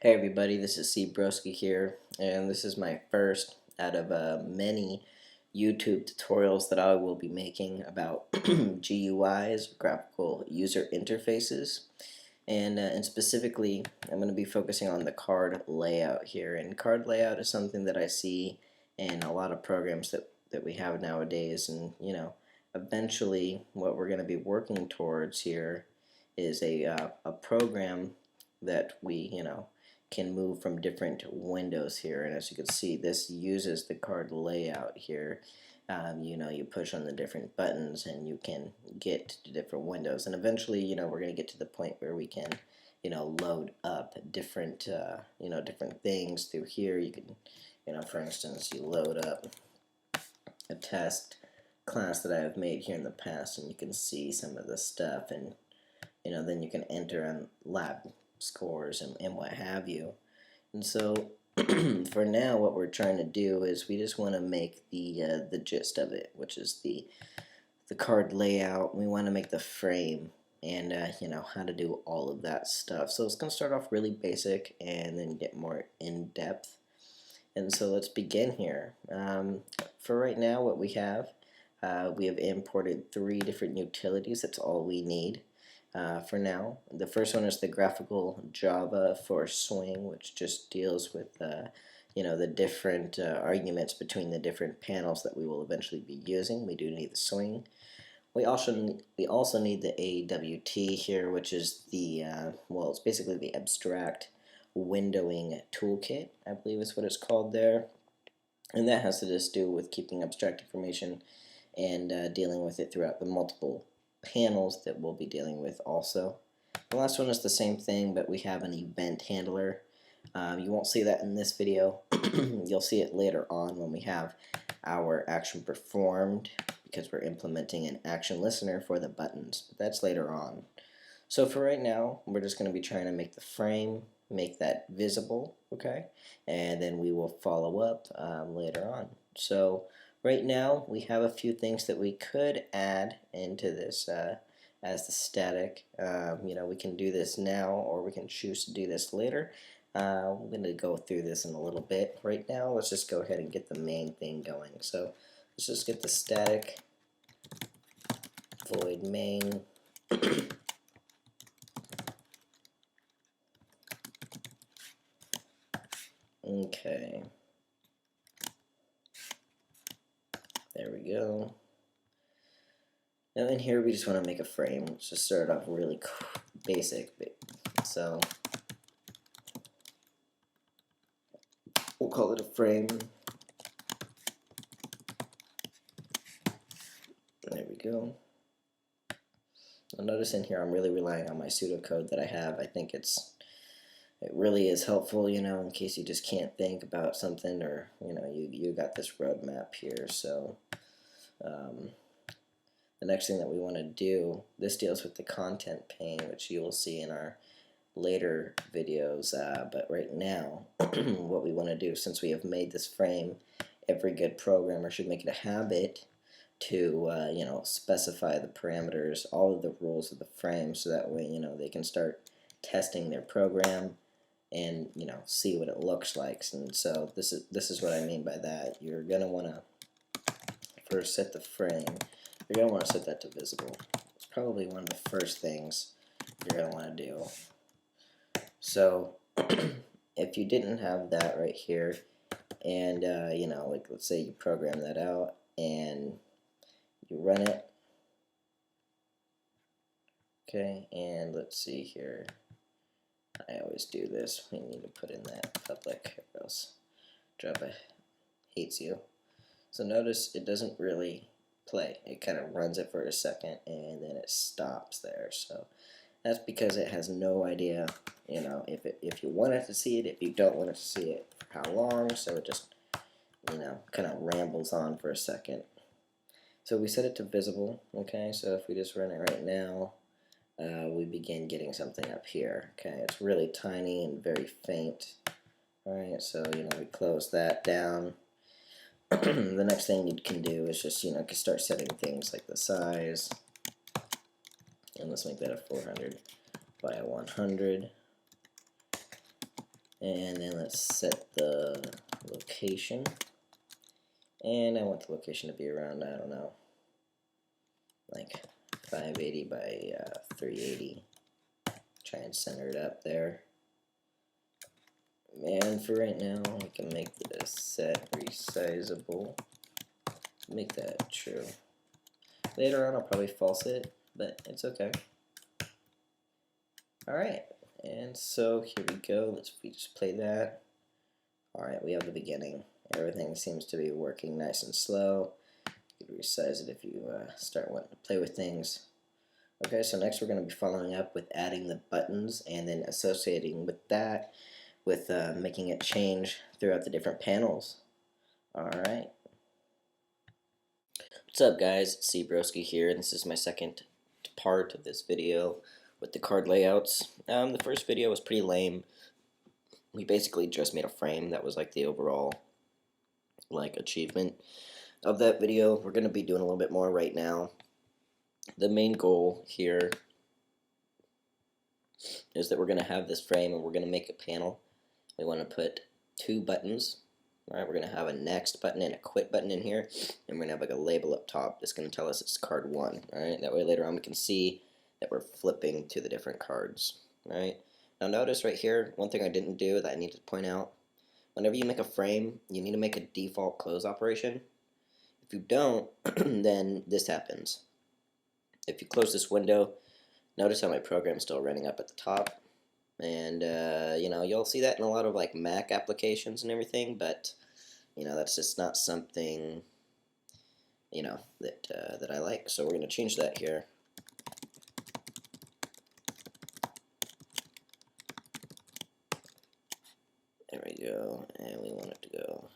Hey everybody, this is C Broski here, and this is my first out of many YouTube tutorials that I will be making about GUIs, graphical user interfaces, and specifically I'm going to be focusing on the card layout here. And card layout is something that I see in a lot of programs that we have nowadays, and eventually what we're going to be working towards here is a program that we can move from different windows here. And as you can see, this uses the card layout here. You push on the different buttons and you can get to different windows, and eventually we're going to get to the point where we can load up different different things through here. You can for instance, you load up a test class that I have made here in the past, and you can see some of the stuff, and then you can enter on lab scores and what have you. And so for now, what we're trying to do is we just want to make the gist of it, which is the card layout. We want to make the frame, and how to do all of that stuff. So it's going to start off really basic and then get more in depth. And so let's begin here. For right now, what we have imported 3 different utilities. That's all we need. For now, the first one is the graphical Java for swing, which just deals with the different arguments between the different panels that we will eventually be using. We do need the swing. We also need the AWT here, which is the well, it's basically the abstract windowing toolkit, I believe is what it's called there, and that has to just do with keeping abstract information and dealing with it throughout the multiple panels that we'll be dealing with also. The last one is the same thing, but we have an event handler. You won't see that in this video. You'll see it later on when we have our action performed, because we're implementing an action listener for the buttons, but that's later on. So for right now, we're just going to be trying to make the frame, make that visible, okay? And then we will follow up later on. So right now, we have a few things that we could add into this as the static. We can do this now, or we can choose to do this later. I'm going to go through this in a little bit. Right now, let's just go ahead and get the main thing going. So let's just get the static void main. Okay. There we go. Now in here we just want to make a frame. Let's just start off really basic. So we'll call it a frame. There we go. Now notice in here I'm really relying on my pseudocode that I have. I think it really is helpful, in case you just can't think about something, or you got this roadmap here. So the next thing that we want to do, this deals with the content pane, which you will see in our later videos, but right now what we want to do, since we have made this frame, every good programmer should make it a habit to specify the parameters, all of the rules of the frame, so that way they can start testing their program and see what it looks like. And so this is what I mean by that. You're gonna want to first set the frame. You're gonna want to set that to visible. It's probably one of the first things you're gonna want to do. So if you didn't have that right here, and like let's say you program that out and you run it, okay, and let's see here. I always do this. We need to put in that public, or else Java hates you. So notice it doesn't really play. It kind of runs it for a second and then it stops there. So that's because it has no idea, if you want it to see it, if you don't want it to see it, for how long. So it just, kind of rambles on for a second. So we set it to visible, okay? So if we just run it right now, we begin getting something up here. Okay, it's really tiny and very faint. Alright, so we close that down. The next thing you can do is just start setting things like the size, and let's make that a 400 by a 100. And then let's set the location. And I want the location to be around, I don't know, like 580 by 380. Try and center it up there. And for right now, we can make the set resizable. Make that true. Later on, I'll probably false it, but it's okay. Alright, and so here we go. We just play that. Alright, we have the beginning. Everything seems to be working nice and slow. You can resize it if you start wanting to play with things. Okay, so next we're going to be following up with adding the buttons and then associating with that with making it change throughout the different panels. Alright. What's up guys, it's Broski here, and this is my second part of this video with the card layouts. The first video was pretty lame. We basically just made a frame. That was like the overall achievement of that video. We're going to be doing a little bit more right now. The main goal here is that we're going to have this frame and we're going to make a panel. We want to put two buttons. Alright, we're going to have a next button and a quit button in here, and we're going to have like a label up top that's going to tell us it's card 1. Alright, that way later on we can see that we're flipping to the different cards. Alright, now notice right here, one thing I didn't do that I need to point out, whenever you make a frame, you need to make a default close operation. If you don't, then this happens. If you close this window, notice how my program's still running up at the top. And, you know, you'll see that in a lot of, like, Mac applications and everything, but, you know, that's just not something, you know, that I like. So we're going to change that here. There we go, and we want it to go.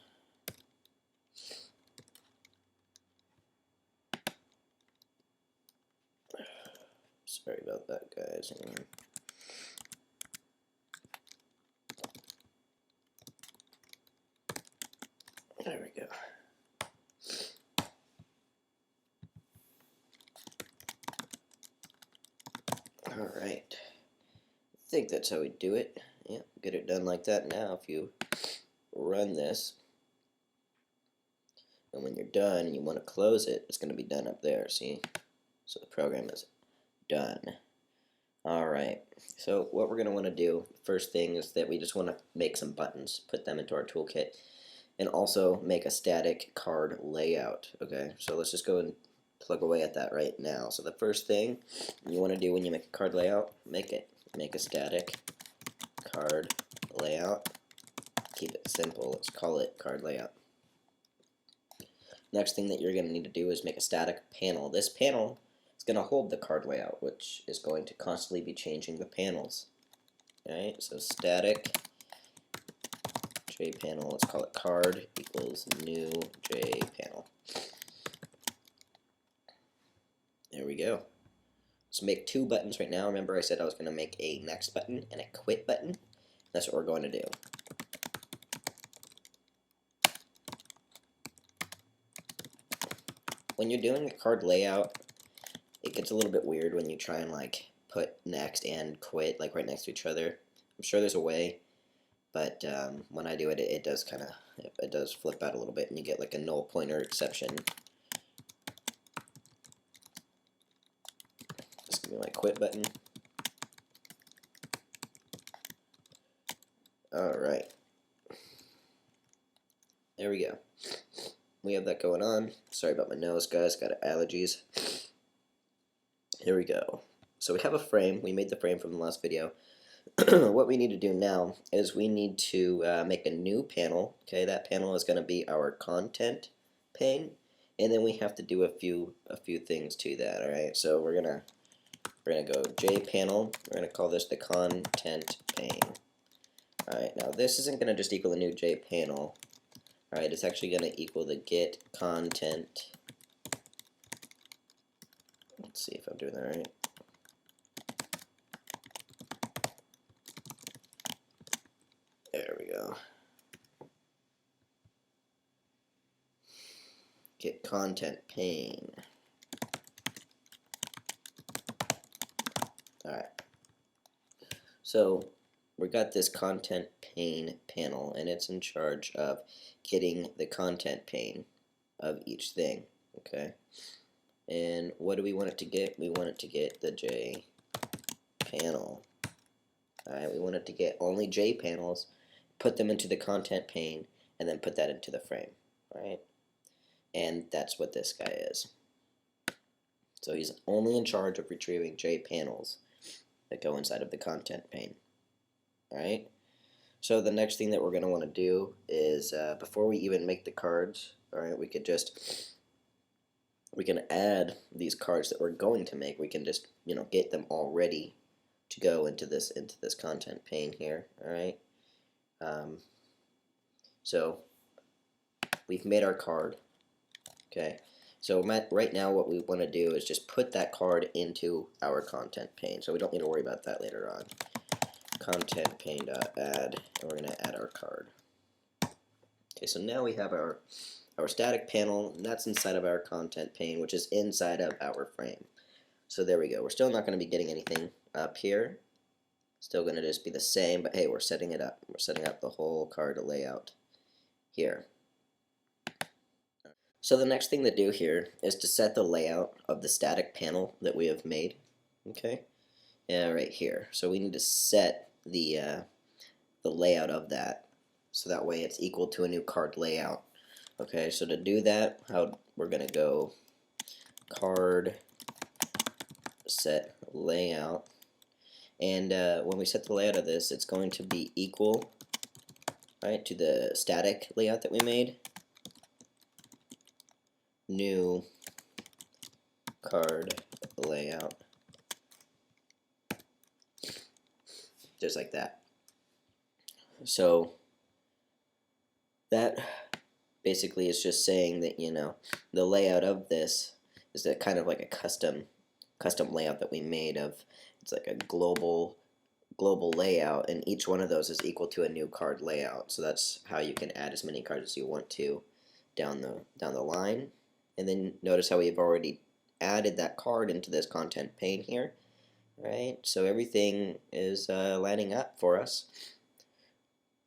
Sorry about that, guys. Hang on. There we go. Alright. I think that's how we do it. Yeah, get it done like that. Now if you run this, and when you're done and you want to close it, it's going to be done up there, see? So the program is done. Alright, so what we're going to want to do, first thing is that we just want to make some buttons, put them into our toolkit, and also make a static card layout. Okay, so let's just go and plug away at that right now. So the first thing you want to do when you make a card layout, make a static card layout. Keep it simple, let's call it card layout. Next thing that you're going to need to do is make a static panel. This panel is going to hold the card layout, which is going to constantly be changing the panels. Alright, so static JPanel, let's call it card equals new JPanel. There we go. Let's make two buttons right now. Remember I said I was going to make a next button and a quit button. That's what we're going to do. When you're doing a card layout, it gets a little bit weird when you try and like put next and quit like right next to each other. I'm sure there's a way, but when I do it, it does it does flip out a little bit, and you get like a null pointer exception. Just give me my quit button. Alright. There we go. We have that going on. Sorry about my nose, guys. Got allergies. Here we go. So we have a frame. We made the frame from the last video. What we need to do now is we need to make a new panel. Okay, that panel is going to be our content pane, and then we have to do a few things to that. All right, so we're gonna go JPanel. We're gonna call this the content pane. All right, now this isn't gonna just equal the new JPanel. Alright, it's actually going to equal the get content. Let's see if I'm doing that right. There we go. Get content pane. Alright. So we got this content pane panel, and it's in charge of getting the content pane of each thing. Okay, and what do we want it to get? We want it to get the J panel. Alright, we want it to get only J panels, put them into the content pane, and then put that into the frame. Alright, and that's what this guy is. So he's only in charge of retrieving J panels that go inside of the content pane. Alright, so the next thing that we're going to want to do is, before we even make the cards, alright, we can add these cards that we're going to make. We can just, get them all ready to go into this content pane here. Alright, so we've made our card. Okay, so right now what we want to do is just put that card into our content pane, so we don't need to worry about that later on. Content pane.add, and we're going to add our card. Okay, so now we have our static panel, and that's inside of our content pane, which is inside of our frame. So there we go. We're still not going to be getting anything up here. Still going to just be the same, but hey, we're setting it up. We're setting up the whole card layout here. So the next thing to do here is to set the layout of the static panel that we have made. Okay, right here. So we need to set the layout of that, so that way it's equal to a new card layout. Okay, so to do that, we're gonna go card set layout, and when we set the layout of this, it's going to be equal, right, to the static layout that we made. New card layout, just like that. So that basically is just saying that the layout of this is kind of like a custom layout that we made of. It's like a global layout, and each one of those is equal to a new card layout. So that's how you can add as many cards as you want to down the line. And then notice how we've already added that card into this content pane here, right? So everything is lining up for us.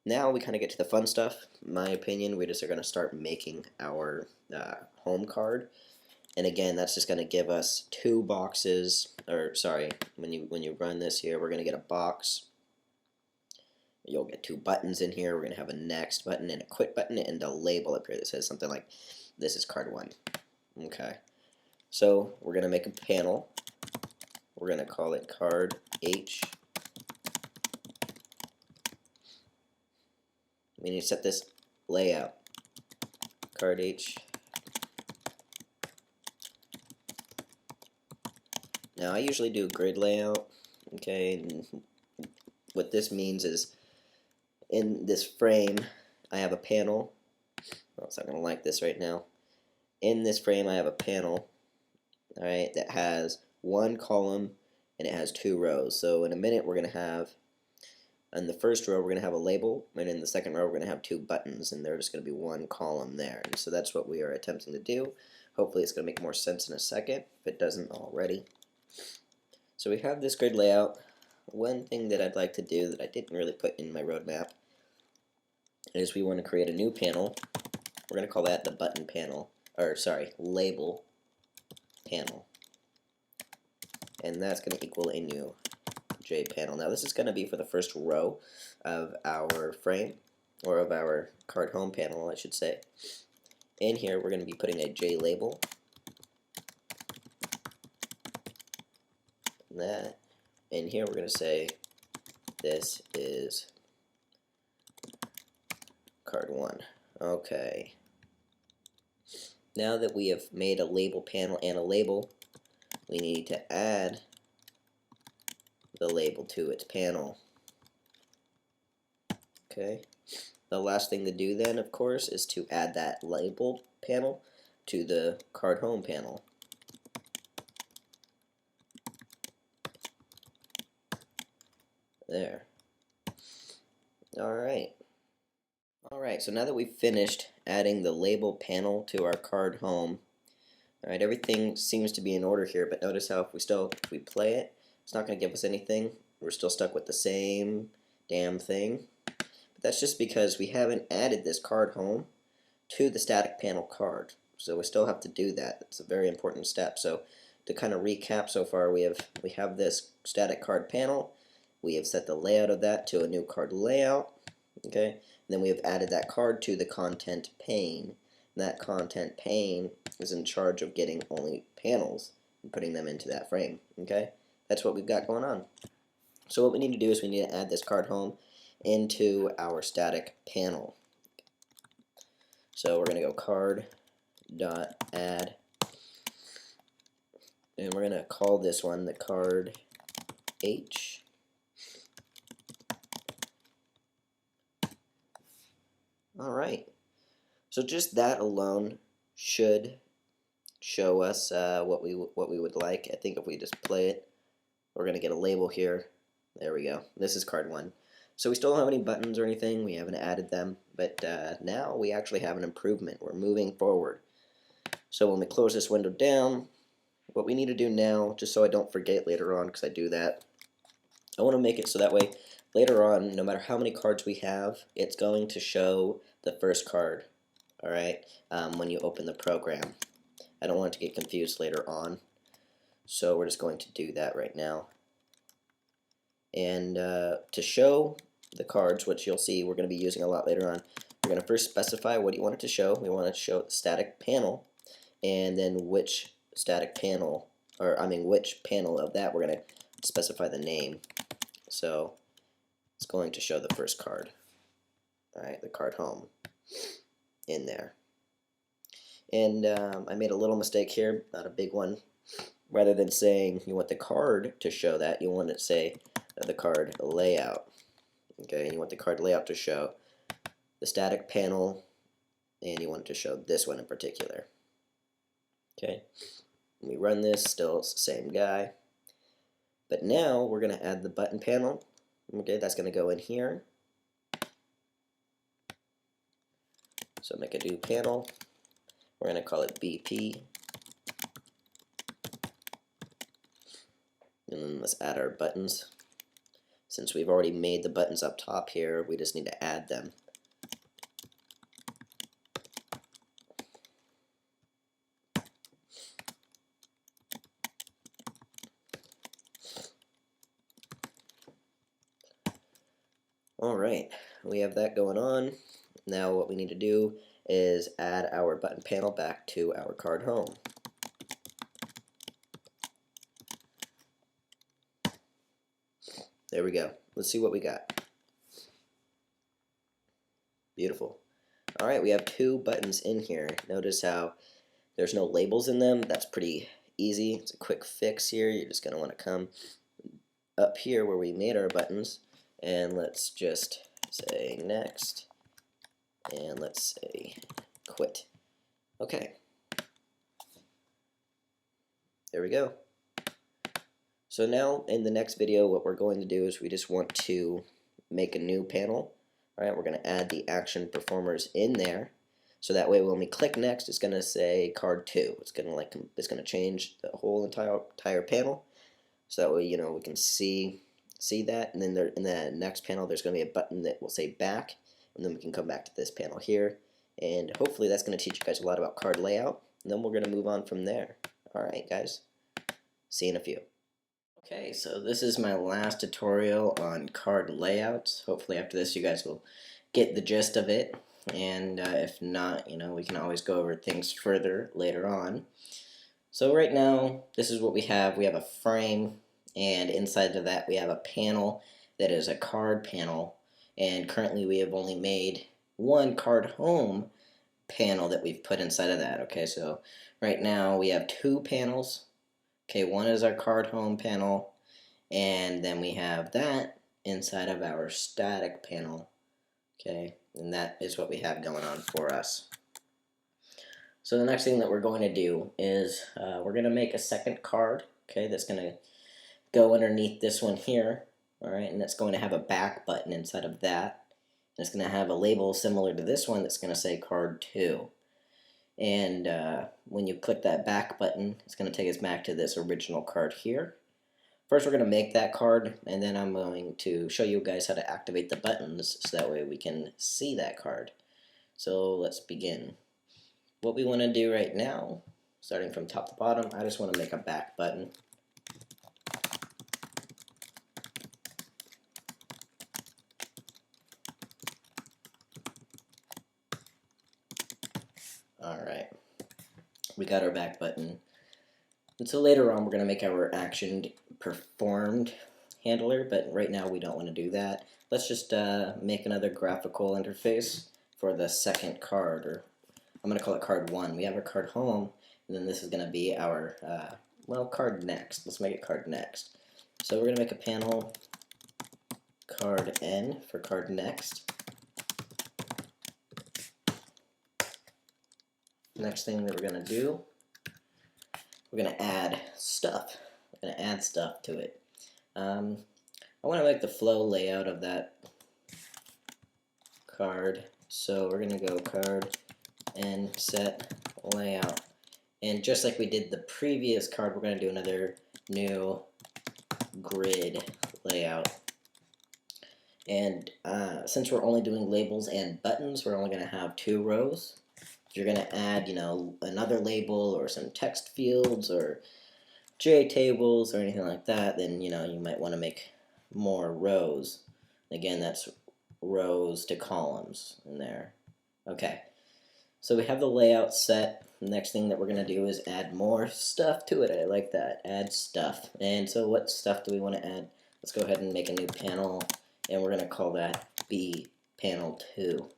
Now we kind of get to the fun stuff. In my opinion, we just are going to start making our home card. And again, that's just going to give us two boxes, or sorry, when you run this here, we're going to get a box. You'll get two buttons in here. We're going to have a next button and a quit button and a label up here that says something like, this is card 1. Okay, so we're going to make a panel. We're going to call it card H. We need to set this layout, card H. Now I usually do grid layout, okay, and what this means is in this frame I have a panel. Oh, it's not going to like this right now. In this frame I have a panel, alright, that has one column and it has 2 rows. So in a minute we're going to have, in the first row we're going to have a label, and in the second row we're going to have 2 buttons, and there's just going to be one column there. And so that's what we are attempting to do. Hopefully it's going to make more sense in a second, if it doesn't already. So we have this grid layout. One thing that I'd like to do that I didn't really put in my roadmap is we want to create a new panel. We're going to call that the button panel, or sorry, label panel. And that's going to equal a new J panel. Now this is going to be for the first row of our frame, or of our card home panel, I should say. In here we're going to be putting a J label. That. In here we're going to say this is card 1. Okay. Now that we have made a label panel and a label, we need to add the label to its panel. Okay. The last thing to do then, of course, is to add that label panel to the card home panel. There. Alright. Alright, so now that we've finished adding the label panel to our card home, alright, everything seems to be in order here, but notice how if we play it, it's not going to give us anything. We're still stuck with the same damn thing. But that's just because we haven't added this card home to the static panel card. So we still have to do that. It's a very important step. So to kind of recap so far, we have this static card panel. We have set the layout of that to a new card layout. Okay, and then we have added that card to the content pane. And that content pane is in charge of getting only panels and putting them into that frame. Okay, that's what we've got going on. So what we need to do is we need to add this card home into our static panel. So we're going to go card.add, and we're going to call this one the card H. Alright, so just that alone should show us what we would like. I think if we just play it, we're going to get a label here. There we go. This is card 1. So we still don't have any buttons or anything. We haven't added them, but now we actually have an improvement. We're moving forward. So when we close this window down, what we need to do now, just so I don't forget later on, because I do that, I want to make it so that way later on, no matter how many cards we have, it's going to show the first card, alright, when you open the program. I don't want it to get confused later on, so we're just going to do that right now. And to show the cards, which you'll see we're going to be using a lot later on, we're going to first specify what you want it to show. We want it to show the static panel, and then which static panel, or I mean which panel of that we're going to specify the name. So it's going to show the first card, alright, the card home in there. And I made a little mistake here, not a big one. Rather than saying you want the card to show that, you want it to say the card layout. Okay, and you want the card layout to show the static panel, and you want it to show this one in particular. Okay, when we run this, still it's the same guy. But now we're going to add the button panel. Okay, that's going to go in here. So make a new panel. We're going to call it BP. And then let's add our buttons. Since we've already made the buttons up top here, we just need to add them. Alright, we have that going on. Now what we need to do is add our button panel back to our card home. There we go. Let's see what we got. Beautiful. Alright, we have 2 buttons in here. Notice how there's no labels in them. That's pretty easy. It's a quick fix here. You're just going to want to come up here where we made our buttons, and let's just say next, and let's say quit. Okay. There we go. So now in the next video, what we're going to do is we just want to make a new panel. Alright, we're going to add the action performers in there. So that way when we click next, it's going to say card 2. It's going to change the whole entire panel. So that way, you know, we can see that, and then in the next panel there's going to be a button that will say back, and then we can come back to this panel here, and hopefully that's going to teach you guys a lot about card layout, and then we're going to move on from there. Alright guys, see you in a few. Okay, so this is my last tutorial on card layouts. Hopefully after this you guys will get the gist of it, and if not, you know, we can always go over things further later on. So right now, this is what we have. We have a frame, and inside of that we have a panel that is a card panel, and currently we have only made one card home panel that we've put inside of that. Okay, so right now we have 2 panels. Okay, one is our card home panel, and then we have that inside of our static panel. Okay, and that is what we have going on for us. So the next thing that we're going to do is we're going to make a second card, okay, that's going to go underneath this one here, alright, and it's going to have a back button inside of that. And it's going to have a label similar to this one that's going to say card 2. And when you click that back button, it's going to take us back to this original card here. First, we're going to make that card, and then I'm going to show you guys how to activate the buttons so that way we can see that card. So let's begin. What we want to do right now, starting from top to bottom, I just want to make a back button. Alright, we got our back button. And so later on we're going to make our action performed handler, but right now we don't want to do that. Let's just make another graphical interface for the second card, or I'm going to call it card 1. We have our card home, and then this is going to be our, well, card next. Let's make it card next. So we're going to make a panel card N for card next. Next thing that we're going to do, we're going to add stuff. We're going to add stuff to it. I want to make the flow layout of that card, so we're going to go card and set layout. And just like we did the previous card, we're going to do another new grid layout. And since we're only doing labels and buttons, we're only going to have 2 rows. If you're going to add, another label or some text fields or JTables or anything like that, then, you might want to make more rows. Again, that's rows to columns in there. Okay, so we have the layout set. The next thing that we're going to do is add more stuff to it. I like that, add stuff. And so what stuff do we want to add? Let's go ahead and make a new panel, and we're going to call that B panel 2.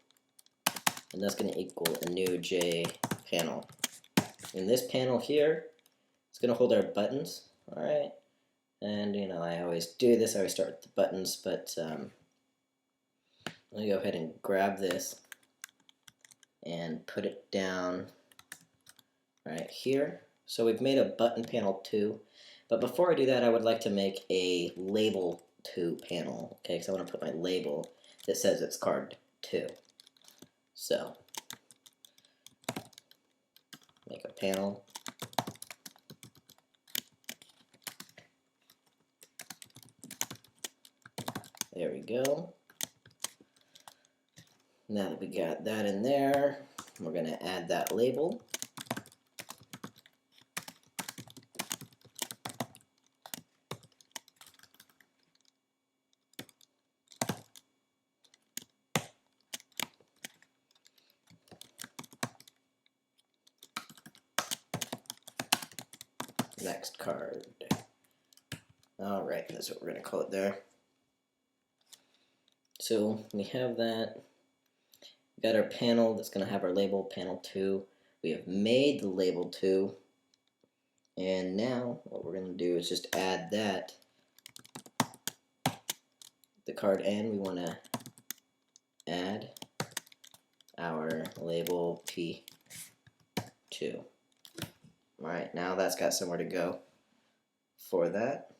And that's going to equal a new J panel. In this panel here, it's going to hold our buttons, alright? And, I always do this, I always start with the buttons, but let me go ahead and grab this and put it down right here. So we've made a button panel 2, but before I do that, I would like to make a label 2 panel, okay? Because I want to put my label that says it's card 2. So, make a panel. There we go. Now that we got that in there, we're going to add that label. Next card. Alright, that's what we're going to call it there. So we have that. We got our panel that's going to have our label, panel 2. We have made the label 2. And now what we're going to do is just add that. The card N, we want to add our label P2. Alright, now that's got somewhere to go for that.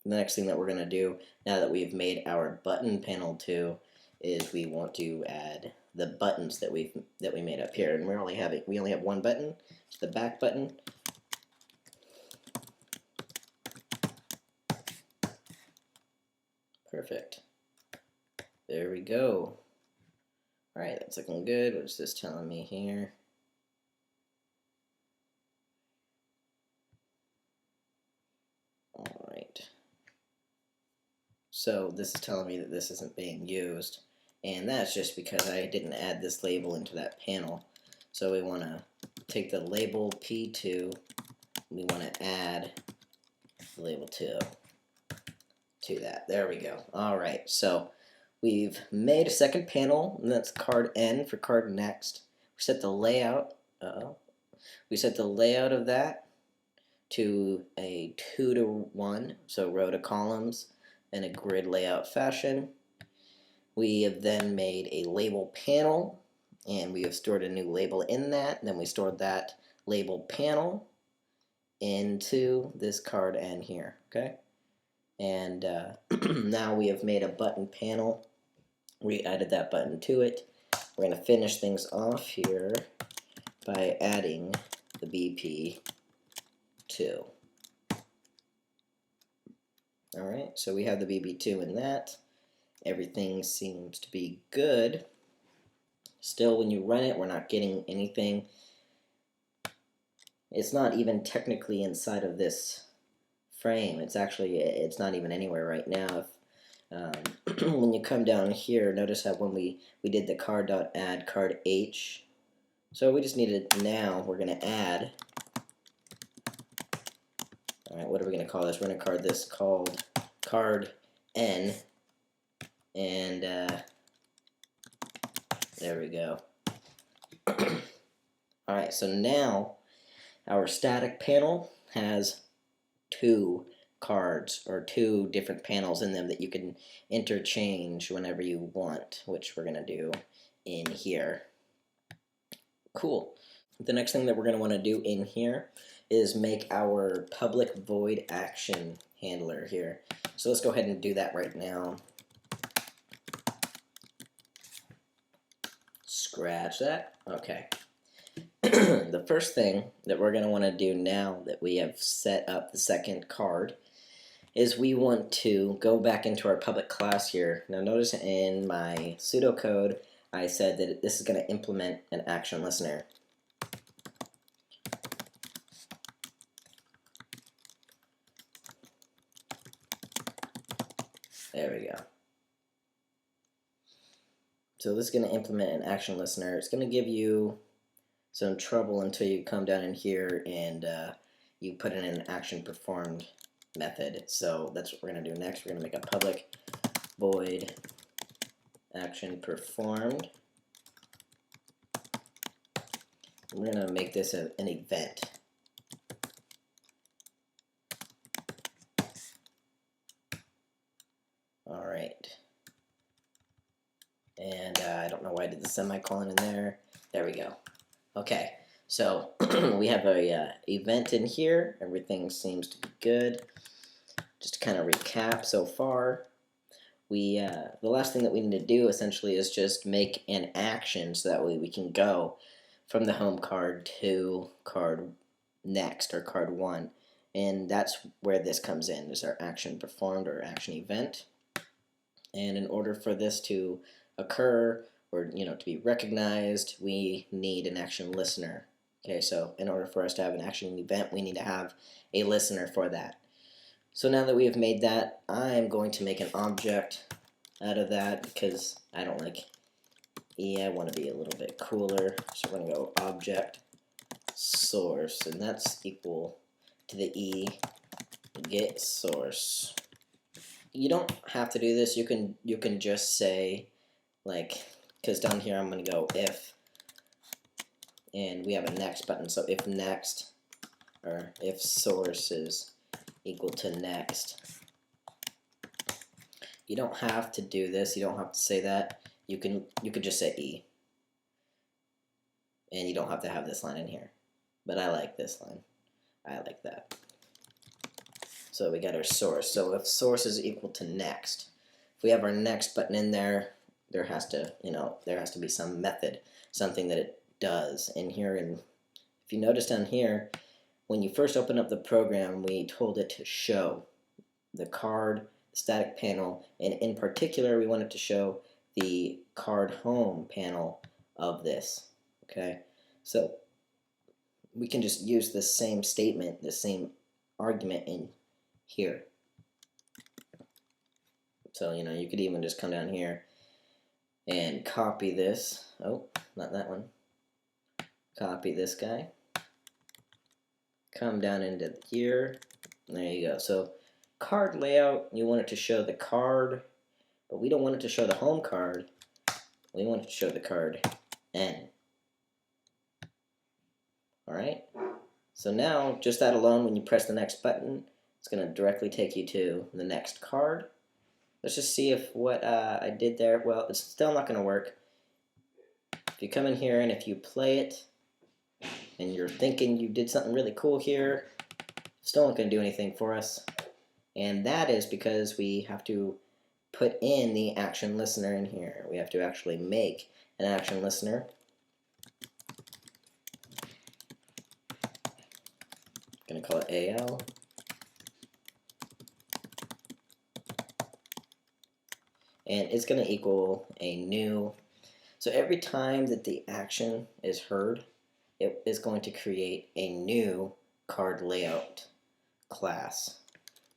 The next thing that we're going to do, now that we've made our button panel 2, is we want to add the buttons that we made up here. And we only have one button, it's the back button. Perfect. There we go. Alright, that's looking good. What's this telling me here? Alright. So this is telling me that this isn't being used. And that's just because I didn't add this label into that panel. So we want to take the label P2, we want to add the label 2 to that. There we go. Alright, so we've made a second panel, and that's card N for card next. We set the layout, we set the layout of that to a 2-to-1, so row to columns in a grid layout fashion. We have then made a label panel, and we have stored a new label in that. Then we stored that label panel into this card N here, okay? And now we have made a button panel. We added that button to it. We're going to finish things off here by adding the BP2. BB2. Alright, so we have the BB2 in that. Everything seems to be good. Still, when you run it, we're not getting anything. It's not even technically inside of this frame. It's not even anywhere right now. When you come down here, notice how when we did the card.add card H, so we just needed, now we're going to add, alright, what are we going to call this? We're going to call this called card N, and there we go. Alright, so now our static panel has two cards, or two different panels in them that you can interchange whenever you want, which we're going to do in here. Cool. The next thing that we're going to want to do in here is make our public void action handler here. So let's go ahead and do that right now. Scratch that. Okay. The first thing that we're going to want to do now that we have set up the second card is we want to go back into our public class here. Now notice in my pseudocode I said that this is going to implement an action listener. There we go. So this is going to implement an action listener. It's going to give you some trouble until you come down in here and you put in an action performed method. So that's what we're going to do next. We're going to make a public void action performed. We're going to make this an event. Alright. And I don't know why I did the semicolon in there. There we go. Okay, so we have a event in here. Everything seems to be good. Just to kind of recap so far, the last thing that we need to do essentially is just make an action so that way we can go from the home card to card next, or card 1. And that's where this comes in, is our action performed or action event. And in order for this to occur, or to be recognized, we need an action listener. Okay, so in order for us to have an action event, we need to have a listener for that. So now that we have made that, I'm going to make an object out of that because I don't like E. I want to be a little bit cooler. So we're going to go object source, and that's equal to the E get source. You don't have to do this. You can just say, like, because down here I'm going to go if, and we have a next button. So if next, or if source is equal to next. You don't have to do this. You don't have to say that. You could just say E, and you don't have to have this line in here. But I like this line. I like that. So we got our source. So if source is equal to next, if we have our next button in there, there has to be some method, something that it does in here. And if you notice down here, when you first open up the program, we told it to show the card, the static panel, and in particular, we wanted to show the card home panel of this. Okay, so we can just use the same statement, the same argument in here. So you could even just come down here and copy this. Oh, not that one. Copy this guy. Come down into here. There you go. So card layout, you want it to show the card, but we don't want it to show the home card. We want it to show the card N. Alright? So now, just that alone, when you press the next button, it's going to directly take you to the next card. Let's just see if what I did there, well, it's still not going to work. If you come in here and if you play it, and you're thinking you did something really cool here, still not going to do anything for us. And that is because we have to put in the action listener in here. We have to actually make an action listener. Going to call it AL. And it's going to equal a new. So every time that the action is heard, it is going to create a new CardLayout class.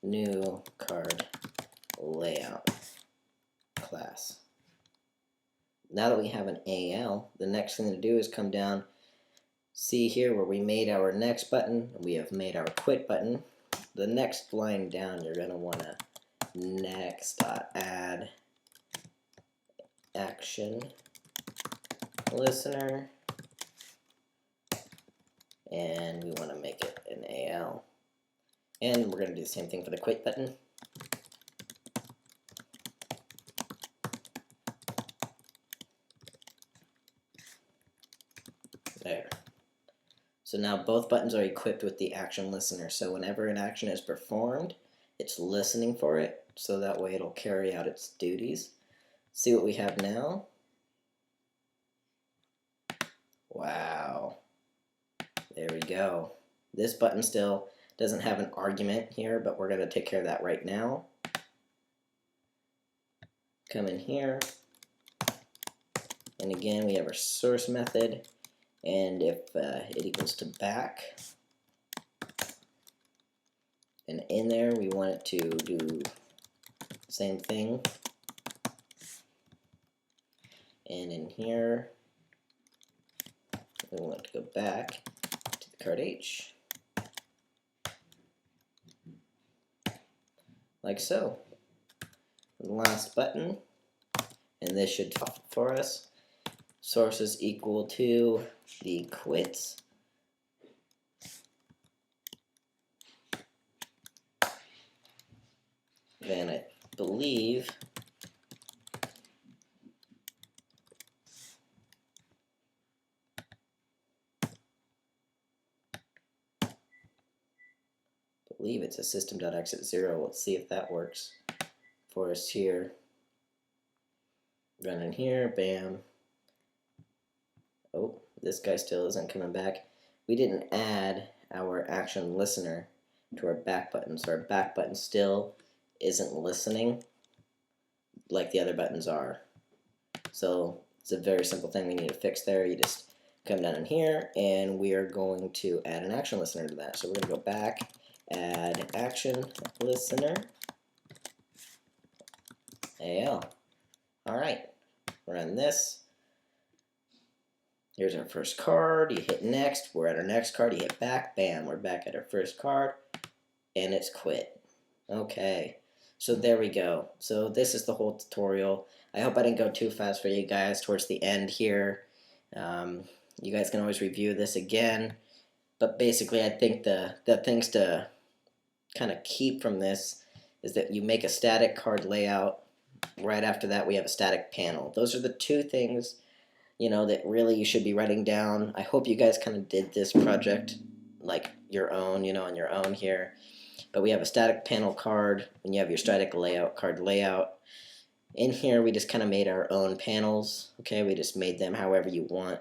New CardLayout class. Now that we have an AL, the next thing to do is come down, see here where we made our next button, we have made our quit button. The next line down, you're going to want to next.add action listener, and we want to make it an AL. And we're going to do the same thing for the quit button. There. So now both buttons are equipped with the action listener. So whenever an action is performed, it's listening for it, so that way it'll carry out its duties. See what we have now? Wow. There we go. This button still doesn't have an argument here, but we're going to take care of that right now. Come in here, and again we have our source method, and if it equals to back, and in there we want it to do the same thing, and in here we want to go back to the card H, like so. The last button, and this should top it for us. Source is equal to the quits. Then I believe it's a system.exit0. Let's see if that works for us here. Run in here, bam. Oh, this guy still isn't coming back. We didn't add our action listener to our back button, so our back button still isn't listening like the other buttons are. So it's a very simple thing we need to fix there. You just come down in here, and we are going to add an action listener to that. So we're going to go back, add action listener, AL. Alright, run this. Here's our first card. You hit next. We're at our next card. You hit back. Bam, we're back at our first card. And it's quit. Okay, so there we go. So this is the whole tutorial. I hope I didn't go too fast for you guys towards the end here. You guys can always review this again. But basically, I think the things to kind of keep from this is that you make a static card layout. Right after that, we have a static panel. Those are the two things, you know, that really you should be writing down. I hope you guys kind of did this project like your own, you know, on your own here. But we have a static panel card, and you have your static layout card layout. In here, we just kind of made our own panels. Okay, we just made them however you want.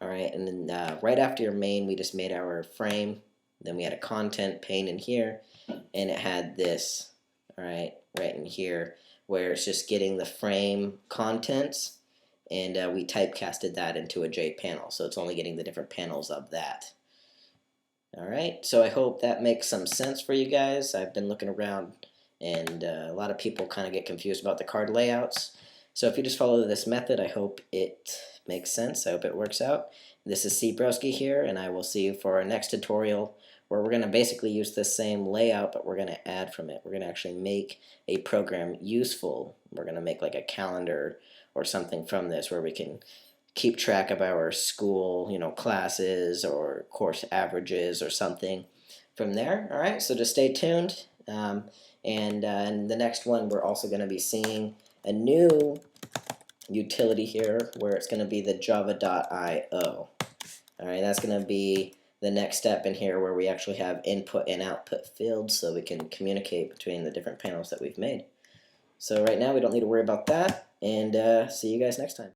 All right, and then right after your main, we just made our frame. Then we had a content pane in here, and it had this, all right in here, where it's just getting the frame contents, and we typecasted that into a JPanel, so it's only getting the different panels of that. Alright, so I hope that makes some sense for you guys. I've been looking around, and a lot of people kind of get confused about the card layouts. So if you just follow this method, I hope it makes sense. I hope it works out. This is C. Broski here, and I will see you for our next tutorial, where we're going to basically use the same layout, but we're going to add from it. We're going to actually make a program useful. We're going to make like a calendar or something from this, where we can keep track of our school, you know, classes or course averages or something from there. All right, so just stay tuned. And in the next one, we're also going to be seeing a new utility here, where it's going to be the java.io. All right, that's going to be the next step in here, where we actually have input and output fields, so we can communicate between the different panels that we've made. So right now we don't need to worry about that, and see you guys next time.